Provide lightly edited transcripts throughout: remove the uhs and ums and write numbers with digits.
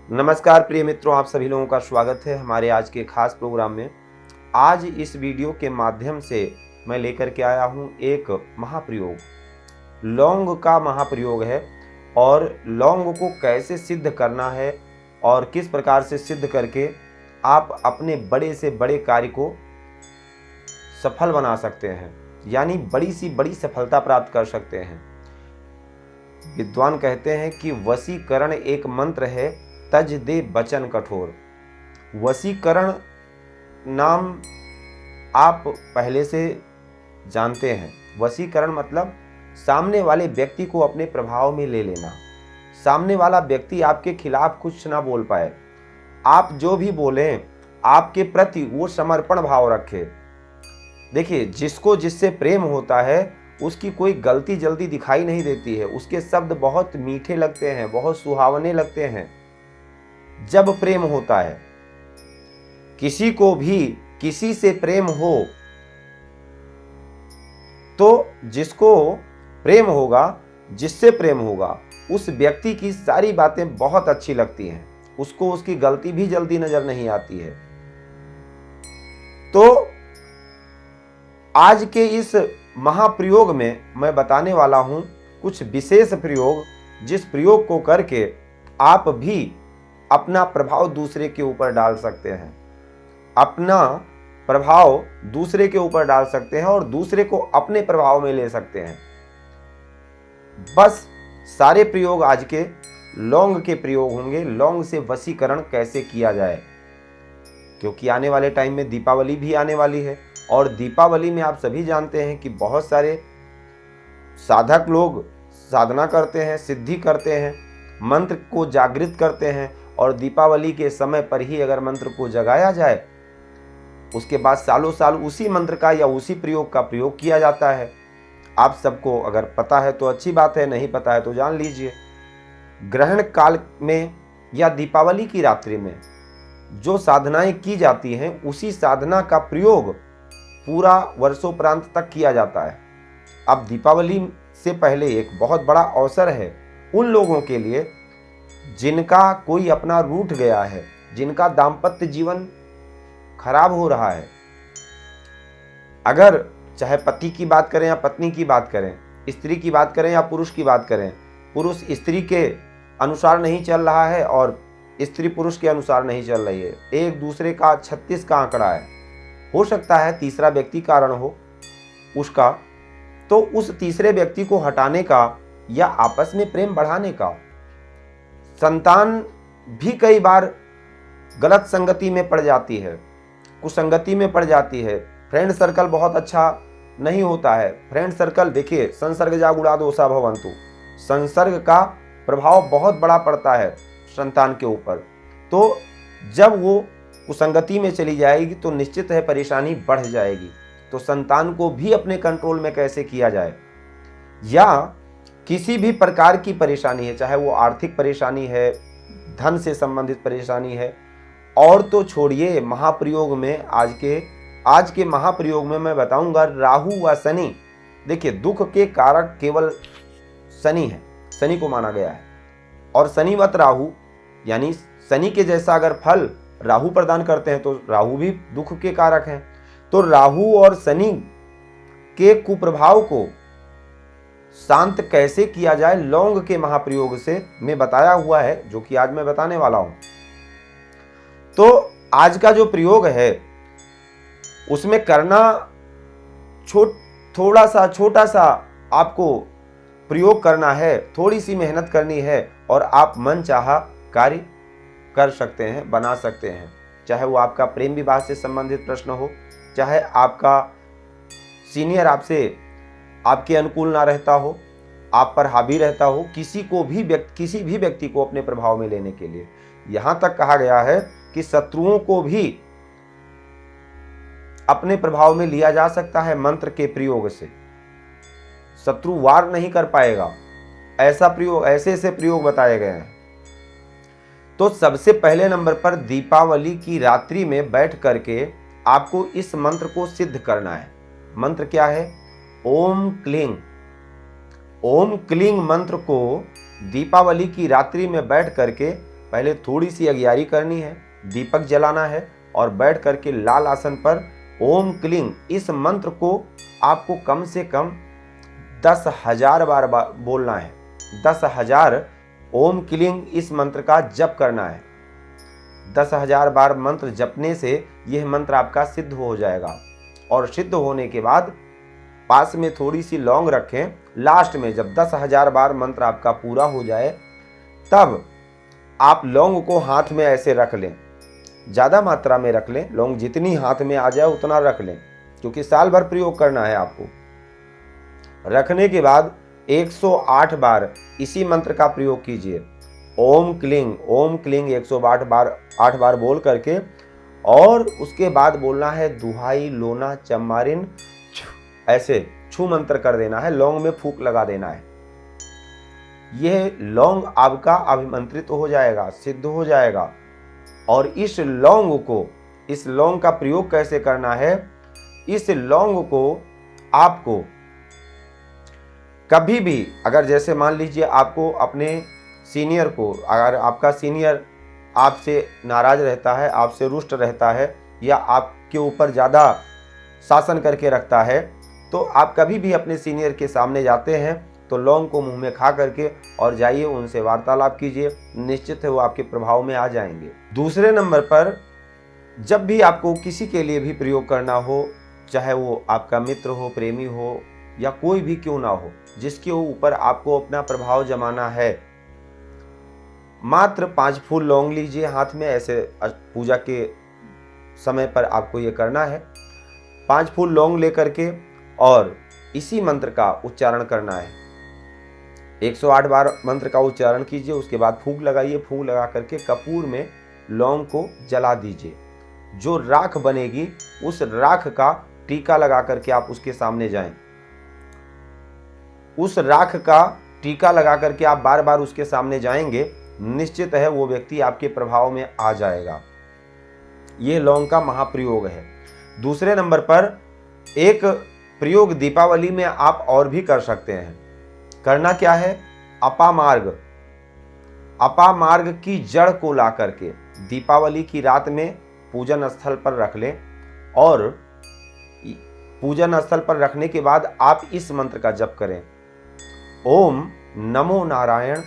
नमस्कार प्रिय मित्रों, आप सभी लोगों का स्वागत है हमारे आज के खास प्रोग्राम में। आज इस वीडियो के माध्यम से मैं लेकर के आया हूं एक महाप्रयोग, लौंग का महाप्रयोग है। और लौंग को कैसे सिद्ध करना है और किस प्रकार से सिद्ध करके आप अपने बड़े से बड़े कार्य को सफल बना सकते हैं, यानी बड़ी सी बड़ी सफलता प्राप्त कर सकते हैं। विद्वान कहते हैं कि वशीकरण एक मंत्र है, तज दे बचन कठोर। वशीकरण नाम आप पहले से जानते हैं। वशीकरण मतलब सामने वाले व्यक्ति को अपने प्रभाव में ले लेना। सामने वाला व्यक्ति आपके खिलाफ कुछ ना बोल पाए, आप जो भी बोलें आपके प्रति वो समर्पण भाव रखे। देखिए, जिसको जिससे प्रेम होता है उसकी कोई गलती जल्दी दिखाई नहीं देती है। उसके शब्द बहुत मीठे लगते हैं, बहुत सुहावने लगते हैं जब प्रेम होता है। किसी को भी किसी से प्रेम हो तो जिसको प्रेम होगा, जिससे प्रेम होगा, उस व्यक्ति की सारी बातें बहुत अच्छी लगती हैं। उसको उसकी गलती भी जल्दी नजर नहीं आती है। तो आज के इस महाप्रयोग में मैं बताने वाला हूं कुछ विशेष प्रयोग, जिस प्रयोग को करके आप भी अपना प्रभाव दूसरे के ऊपर डाल सकते हैं। अपना प्रभाव दूसरे के ऊपर डाल सकते हैं और दूसरे को अपने प्रभाव में ले सकते हैं। बस सारे प्रयोग आज के लौंग के प्रयोग होंगे। लौंग से वशीकरण कैसे किया जाए, क्योंकि आने वाले टाइम में दीपावली भी आने वाली है। और दीपावली में आप सभी जानते हैं कि बहुत सारे साधक लोग साधना करते हैं, सिद्धि करते हैं, मंत्र को जागृत करते हैं। और दीपावली के समय पर ही अगर मंत्र को जगाया जाए, उसके बाद सालों साल उसी मंत्र का या उसी प्रयोग का प्रयोग किया जाता है। आप सबको अगर पता है तो अच्छी बात है, नहीं पता है तो जान लीजिए। ग्रहण काल में या दीपावली की रात्रि में जो साधनाएं की जाती हैं, उसी साधना का प्रयोग पूरा वर्षोपरांत तक किया जाता है। अब दीपावली से पहले एक बहुत बड़ा अवसर है उन लोगों के लिए जिनका कोई अपना रूठ गया है, जिनका दाम्पत्य जीवन खराब हो रहा है। अगर चाहे पति की बात करें या पत्नी की बात करें, स्त्री की बात करें या पुरुष की बात करें, पुरुष स्त्री के अनुसार नहीं चल रहा है और स्त्री पुरुष के अनुसार नहीं चल रही है, एक दूसरे का 36 का आंकड़ा है। हो सकता है तीसरा व्यक्ति कारण हो उसका, तो उस तीसरे व्यक्ति को हटाने का या आपस में प्रेम बढ़ाने का। संतान भी कई बार गलत संगति में पड़ जाती है, कुसंगति में पड़ जाती है। फ्रेंड सर्कल बहुत अच्छा नहीं होता है। फ्रेंड सर्कल, देखिए, संसर्ग जागुड़ा दोषा भवंतु, संसर्ग का प्रभाव बहुत बड़ा पड़ता है संतान के ऊपर। तो जब वो कुसंगति में चली जाएगी तो निश्चित है परेशानी बढ़ जाएगी। तो संतान को भी अपने कंट्रोल में कैसे किया जाए, या किसी भी प्रकार की परेशानी है, चाहे वो आर्थिक परेशानी है, धन से संबंधित परेशानी है, और तो छोड़िए, महाप्रयोग में आज के महाप्रयोग में मैं बताऊंगा राहु व शनि। देखिए, दुख के कारक केवल शनि है, शनि को माना गया है। और शनिवत राहु, यानी शनि के जैसा अगर फल राहु प्रदान करते हैं तो राहु भी दुख के कारक हैं। तो राहु और शनि के कुप्रभाव को शांत कैसे किया जाए, लौंग के महाप्रयोग से मैं बताया हुआ है, जो कि आज मैं बताने वाला हूं। तो आज का जो प्रयोग है उसमें करना थोड़ा सा छोटा सा आपको प्रयोग करना है, थोड़ी सी मेहनत करनी है और आप मन चाहा कार्य कर सकते हैं, बना सकते हैं। चाहे वो आपका प्रेम विवाह से संबंधित प्रश्न हो, चाहे आपका सीनियर आपसे आपके अनुकूल ना रहता हो, आप पर हावी रहता हो, किसी भी व्यक्ति को अपने प्रभाव में लेने के लिए यहां तक कहा गया है कि शत्रुओं को भी अपने प्रभाव में लिया जा सकता है मंत्र के प्रयोग से। शत्रु वार नहीं कर पाएगा, ऐसा प्रयोग, ऐसे प्रयोग बताए गए हैं। तो सबसे पहले नंबर पर दीपावली की रात्रि में बैठ करके आपको इस मंत्र को सिद्ध करना है। मंत्र क्या है? ओम क्लीं। ओम क्लीं मंत्र को दीपावली की रात्रि में बैठ करके पहले थोड़ी सी अगियारी करनी है, दीपक जलाना है और बैठ करके लाल आसन पर ओम क्लीं इस मंत्र को आपको कम से कम 10,000 बार बोलना है। 10,000 ओम क्लीं इस मंत्र का जप करना है। 10,000 बार मंत्र जपने से यह मंत्र आपका सिद्ध हो जाएगा। और सिद्ध होने के बाद पास में थोड़ी सी लौंग रखें। लास्ट में जब 10,000 बार मंत्र आपका पूरा हो जाए तब आप लौंग को हाथ में ऐसे रख लें, ज़्यादा मात्रा में रख लें, लौंग जितनी हाथ में आ जाए उतना रख लें, क्योंकि साल भर प्रयोग करना है आपको। रखने के बाद 108 बार इसी मंत्र का प्रयोग कीजिए। ओम क्लीं 108 बार बोल करके, और उसके बाद बोलना है दुहाई लोना चम्मारिन, ऐसे छू मंत्र कर देना है, लौंग में फूंक लगा देना है। यह लौंग आपका अभिमंत्रित हो जाएगा, सिद्ध हो जाएगा। और इस लौंग का प्रयोग कैसे करना है, इस लौंग को आपको कभी भी, अगर जैसे मान लीजिए आपको अपने सीनियर को, अगर आपका सीनियर आपसे नाराज रहता है, आपसे रुष्ट रहता है, या आपके ऊपर ज़्यादा शासन करके रखता है, तो आप कभी भी अपने सीनियर के सामने जाते हैं तो लौंग को मुंह में खा करके और जाइए, उनसे वार्तालाप कीजिए, निश्चित है वो आपके प्रभाव में आ जाएंगे। दूसरे नंबर पर, जब भी आपको किसी के लिए भी प्रयोग करना हो, चाहे वो आपका मित्र हो, प्रेमी हो, या कोई भी क्यों ना हो, जिसके ऊपर आपको अपना प्रभाव जमाना है, मात्र 5 फूल लौंग लीजिए हाथ में। ऐसे पूजा के समय पर आपको ये करना है। 5 फूल लौंग लेकर के और इसी मंत्र का उच्चारण करना है। 108 बार मंत्र का उच्चारण कीजिए। उसके बाद फूंक लगाइए। फूंक लगा करके कपूर में लौंग को जला दीजिए। जो राख बनेगी उस राख का टीका लगा करके आप उसके सामने जाएं। उस राख का टीका लगा करके आप बार बार उसके सामने जाएंगे, निश्चित है वो व्यक्ति आपके प्रभाव में आ जाएगा। यह लौंग का महाप्रयोग है। दूसरे नंबर पर, एक प्रयोग दीपावली में आप और भी कर सकते हैं। करना क्या है, अपामार्ग की जड़ को ला करके दीपावली की रात में पूजन स्थल पर रख लें, और पूजन स्थल पर रखने के बाद आप इस मंत्र का जप करें। ओम नमो नारायण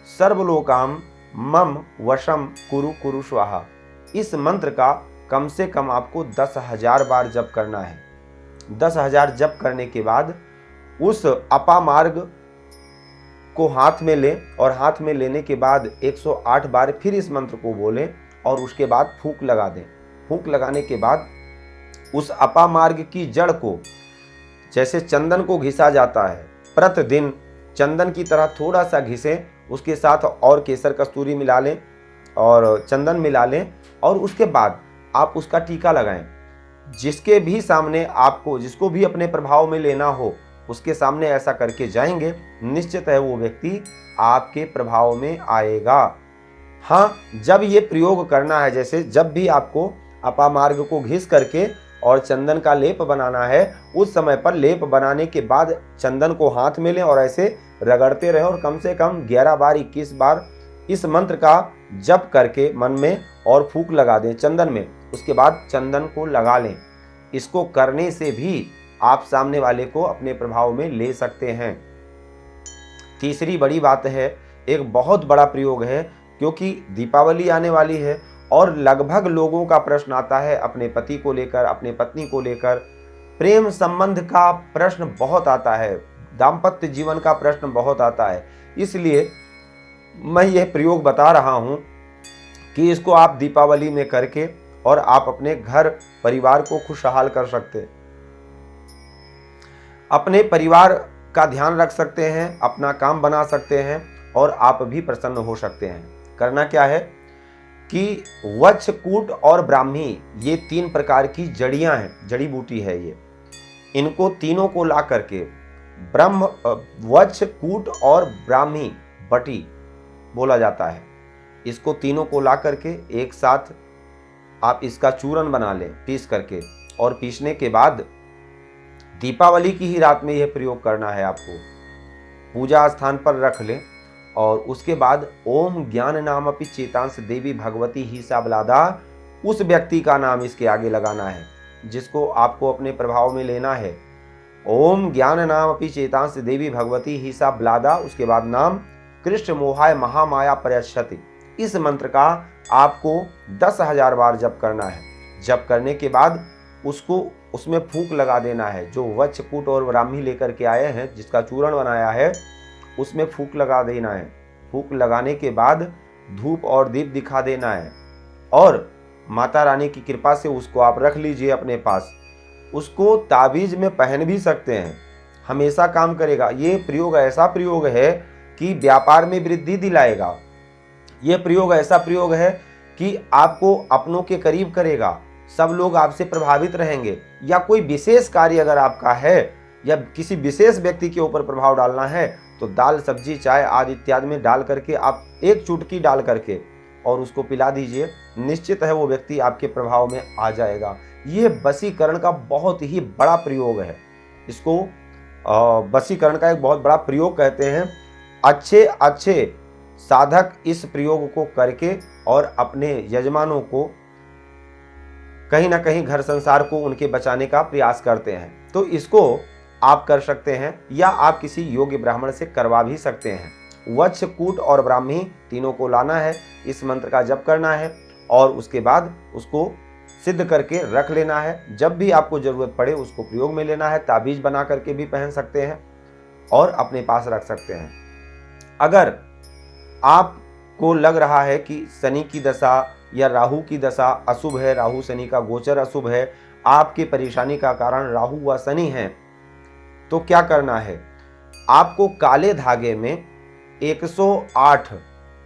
सर्वलोकाम मम वशम कुरु कुरु स्वाहा। इस मंत्र का कम से कम आपको 10,000 बार जप करना है। 10,000 जप करने के बाद उस अपामार्ग को हाथ में लें, और हाथ में लेने के बाद 108 बार फिर इस मंत्र को बोलें, और उसके बाद फूंक लगा दें। फूंक लगाने के बाद उस अपामार्ग की जड़ को, जैसे चंदन को घिसा जाता है, प्रतिदिन चंदन की तरह थोड़ा सा घिसें, उसके साथ और केसर कस्तूरी मिला लें और चंदन मिला लें, और उसके बाद आप उसका टीका लगाएं। जिसके भी सामने आपको, जिसको भी अपने प्रभाव में लेना हो, उसके सामने ऐसा करके जाएंगे, निश्चित है वो व्यक्ति आपके प्रभाव में आएगा। हाँ, जब ये प्रयोग करना है, जैसे जब भी आपको अपामार्ग को घिस करके और चंदन का लेप बनाना है, उस समय पर लेप बनाने के बाद चंदन को हाथ में लें और ऐसे रगड़ते रहें, और कम से कम 11 बार 21 बार इस मंत्र का जप करके मन में और फूंक लगा दें चंदन में। उसके बाद चंदन को लगा लें। इसको करने से भी आप सामने वाले को अपने प्रभाव में ले सकते हैं। तीसरी बड़ी बात है, एक बहुत बड़ा प्रयोग है, क्योंकि दीपावली आने वाली है और लगभग लोगों का प्रश्न आता है अपने पति को लेकर, अपने पत्नी को लेकर, प्रेम संबंध का प्रश्न बहुत आता है, दाम्पत्य जीवन का प्रश्न बहुत आता है। इसलिए मैं यह प्रयोग बता रहा हूं कि इसको आप दीपावली में करके और आप अपने घर परिवार को खुशहाल कर सकते हैं, अपने परिवार का ध्यान रख सकते हैं, अपना काम बना सकते हैं, और आप भी प्रसन्न हो सकते हैं। करना क्या है कि वच्छकूट और ब्राह्मी, ये 3 प्रकार की जड़ियां हैं, जड़ी बूटी है ये। इनको तीनों को ला करके वच्छकूट और ब्राह्मी बटी बोला जाता है। इसको तीनों को ला करके एक साथ आप इसका चूरन बना लें पीस करके, और पीसने के बाद दीपावली की ही रात में यह प्रयोग करना है आपको। पूजा स्थान पर रख लें और उसके बाद ओम ज्ञान नाम अपि चेतांस देवी भगवती ही सा बलादा, उस व्यक्ति का नाम इसके आगे लगाना है जिसको आपको अपने प्रभाव में लेना है। ओम ज्ञान नाम अपि चेतांस देवी भगवती ही सा बलादा, उसके बाद नाम कृष्ण मोहाय महामाया प्रयच्छति। इस मंत्र का आपको 10,000 बार जप करना है। जप करने के बाद उसको उसमें फूंक लगा देना है। जो वच्छ कूट और ब्राह्मी लेकर के आए हैं, जिसका चूर्ण बनाया है, उसमें फूंक लगा देना है। फूंक लगाने के बाद धूप और दीप दिखा देना है और माता रानी की कृपा से उसको आप रख लीजिए अपने पास। उसको ताबीज में पहन भी सकते हैं, हमेशा काम करेगा। ये प्रयोग ऐसा प्रयोग है कि व्यापार में वृद्धि दिलाएगा। ये प्रयोग ऐसा प्रयोग है कि आपको अपनों के करीब करेगा, सब लोग आपसे प्रभावित रहेंगे। या कोई विशेष कार्य अगर आपका है या किसी विशेष व्यक्ति के ऊपर प्रभाव डालना है तो दाल सब्जी चाय आदि इत्यादि में डाल करके आप एक चुटकी डाल करके और उसको पिला दीजिए। निश्चित है वो व्यक्ति आपके प्रभाव में आ जाएगा। ये वशीकरण का बहुत ही बड़ा प्रयोग है। इसको वशीकरण का एक बहुत बड़ा प्रयोग कहते हैं। अच्छे अच्छे साधक इस प्रयोग को करके और अपने यजमानों को कहीं ना कहीं घर संसार को उनके बचाने का प्रयास करते हैं। तो इसको आप कर सकते हैं या आप किसी योग्य ब्राह्मण से करवा भी सकते हैं। वत्स कूट और ब्राह्मी तीनों को लाना है, इस मंत्र का जप करना है और उसके बाद उसको सिद्ध करके रख लेना है। जब भी आपको जरूरत पड़े उसको प्रयोग में लेना है। ताबीज बना करके भी पहन सकते हैं और अपने पास रख सकते हैं। अगर आपको लग रहा है कि शनि की दशा या राहु की दशा अशुभ है, राहु शनि का गोचर अशुभ है, आपकी परेशानी का कारण राहु व शनि है, तो क्या करना है? आपको काले धागे में 108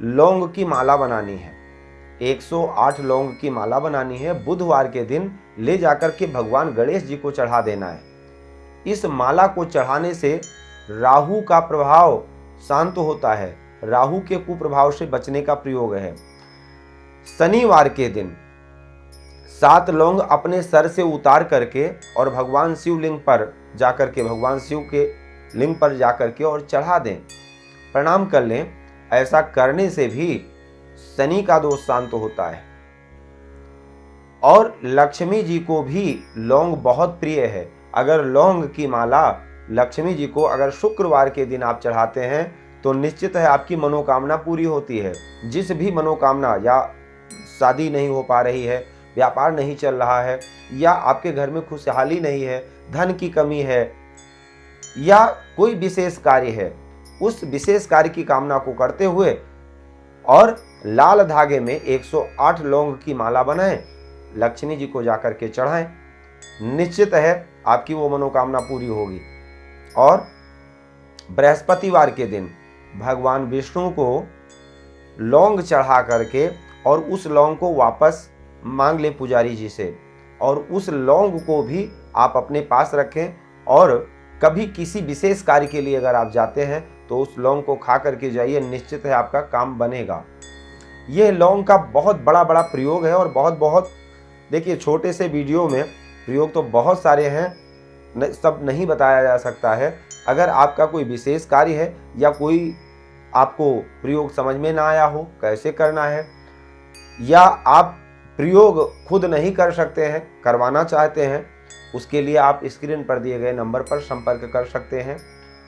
लौंग की माला बनानी है। 108 लौंग की माला बनानी है। बुधवार के दिन ले जाकर के भगवान गणेश जी को चढ़ा देना है। इस माला को चढ़ाने से राहु का प्रभाव शांत होता है। राहु के कुप्रभाव से बचने का प्रयोग है। शनिवार के दिन 7 लौंग अपने सर से उतार करके और भगवान शिवलिंग पर जाकर के, भगवान शिव के लिंग पर जाकर के और चढ़ा दें, प्रणाम कर लें। ऐसा करने से भी शनि का दोष शांत होता है। और लक्ष्मी जी को भी लौंग बहुत प्रिय है। अगर लौंग की माला लक्ष्मी जी को अगर शुक्रवार के दिन आप चढ़ाते हैं तो निश्चित है आपकी मनोकामना पूरी होती है। जिस भी मनोकामना, या शादी नहीं हो पा रही है, व्यापार नहीं चल रहा है, या आपके घर में खुशहाली नहीं है, धन की कमी है, या कोई विशेष कार्य है, उस विशेष कार्य की कामना को करते हुए और लाल धागे में 108 लौंग की माला बनाएं, लक्ष्मी जी को जाकर के चढ़ाएं। निश्चित है आपकी वो मनोकामना पूरी होगी। और बृहस्पतिवार के दिन भगवान विष्णु को लौंग चढ़ा करके और उस लौंग को वापस मांग ले पुजारी जी से, और उस लौंग को भी आप अपने पास रखें। और कभी किसी विशेष कार्य के लिए अगर आप जाते हैं तो उस लौंग को खा करके जाइए, निश्चित है आपका काम बनेगा। यह लौंग का बहुत बड़ा प्रयोग है और बहुत देखिए, छोटे से वीडियो में प्रयोग तो बहुत सारे हैं, सब नहीं बताया जा सकता है। अगर आपका कोई विशेष कार्य है या कोई आपको प्रयोग समझ में ना आया हो कैसे करना है, या आप प्रयोग खुद नहीं कर सकते हैं, करवाना चाहते हैं, उसके लिए आप स्क्रीन पर दिए गए नंबर पर संपर्क कर सकते हैं।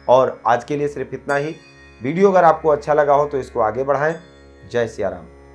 और आज के लिए सिर्फ इतना ही। वीडियो अगर आपको अच्छा लगा हो तो इसको आगे बढ़ाएं। जय सिया राम।